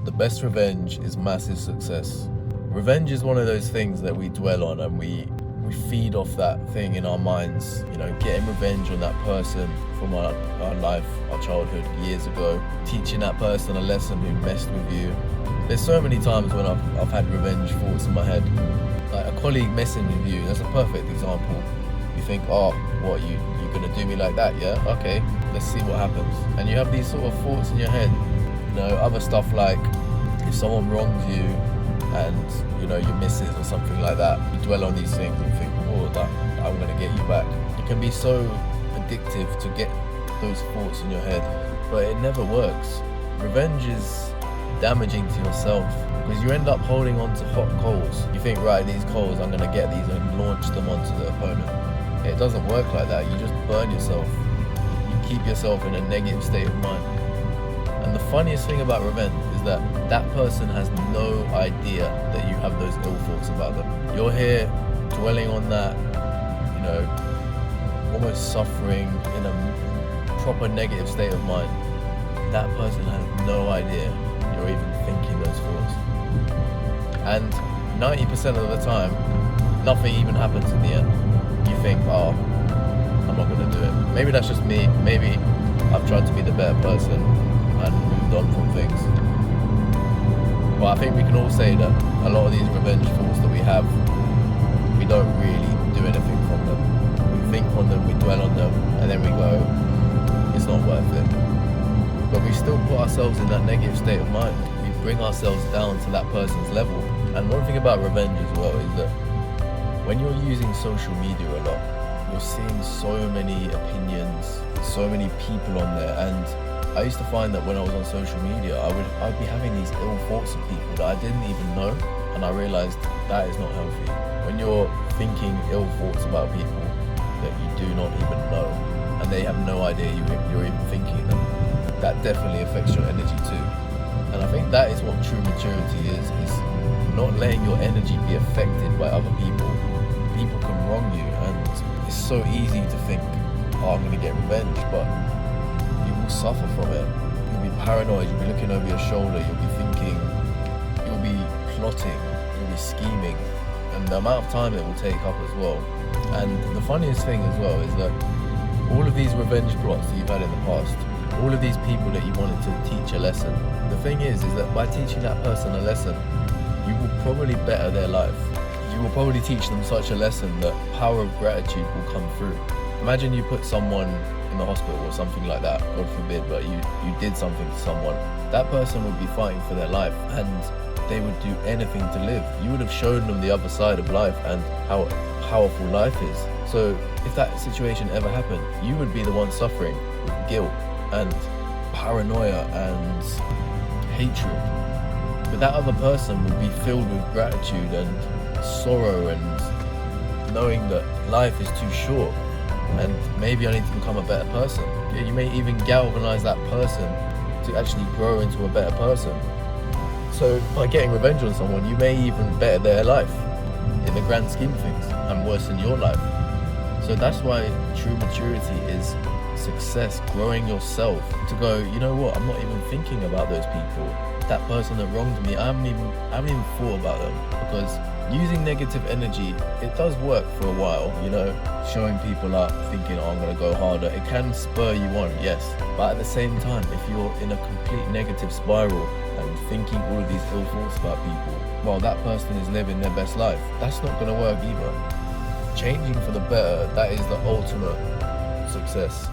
the best revenge is massive success. Revenge is one of those things that we dwell on and we feed off that thing in our minds, you know, getting revenge on that person from our life, our childhood, years ago, teaching that person a lesson who messed with you. There's so many times when I've had revenge thoughts in my head. Like a colleague messing with you, that's a perfect example. You think, oh, what, you're gonna do me like that, yeah? Okay, let's see what happens. And you have these sort of thoughts in your head. You know, other stuff like if someone wrongs you and, you know, your missus or something like that, you dwell on these things and think, oh, I'm gonna get you back. It can be so addictive to get those thoughts in your head, but it never works. Revenge is damaging to yourself because you end up holding on to hot coals. You think, right, these coals, I'm gonna get these and launch them onto the opponent. It doesn't work like that. You just burn yourself. You keep yourself in a negative state of mind. And the funniest thing about revenge is that that person has no idea that you have those ill thoughts about them. You're here dwelling on that, you know, almost suffering in a proper negative state of mind. That person has no idea you're even thinking those thoughts. And 90% of the time, nothing even happens in the end. You think, oh, I'm not gonna do it. Maybe that's just me. Maybe I've tried to be the better person and moved on from things. But I think we can all say that a lot of these revenge thoughts that we have, we don't really do anything from them. We think on them, we dwell on them, and then we go, it's not worth it. But we still put ourselves in that negative state of mind. We bring ourselves down to that person's level. And one thing about revenge as well is that when you're using social media a lot, you're seeing so many opinions, so many people on there, and I used to find that when I was on social media, I'd be having these ill thoughts of people that I didn't even know, and I realized that is not healthy. When you're thinking ill thoughts about people that you do not even know, and they have no idea you're even thinking them, that definitely affects your energy too. And I think that is what true maturity is not letting your energy be affected by other people. People can wrong you, and it's so easy to think, oh, I'm gonna get revenge, but you will suffer from it. You'll be paranoid, you'll be looking over your shoulder, you'll be thinking, you'll be plotting, you'll be scheming, and the amount of time it will take up as well. And the funniest thing as well is that all of these revenge plots that you've had in the past, all of these people that you wanted to teach a lesson, the thing is that by teaching that person a lesson, you will probably better their life. You will probably teach them such a lesson that power of gratitude will come through. Imagine you put someone in the hospital or something like that, God forbid, but you did something to someone. That person would be fighting for their life and they would do anything to live. You would have shown them the other side of life and how powerful life is. So if that situation ever happened, you would be the one suffering with guilt and paranoia and hatred. But that other person would be filled with gratitude and sorrow and knowing that life is too short and maybe I need to become a better person. You may even galvanize that person to actually grow into a better person. So by getting revenge on someone, you may even better their life in the grand scheme of things and worsen your life. So that's why true maturity is success, growing yourself to go, you know what, I'm not even thinking about those people. That person that wronged me, I haven't even thought about them, because using negative energy, it does work for a while, you know, showing people up, thinking, oh, I'm gonna go harder. It can spur you on, yes, but at the same time, if you're in a complete negative spiral and thinking all of these ill thoughts about people while that person is living their best life, that's not gonna work either. Changing for the better, that is the ultimate success.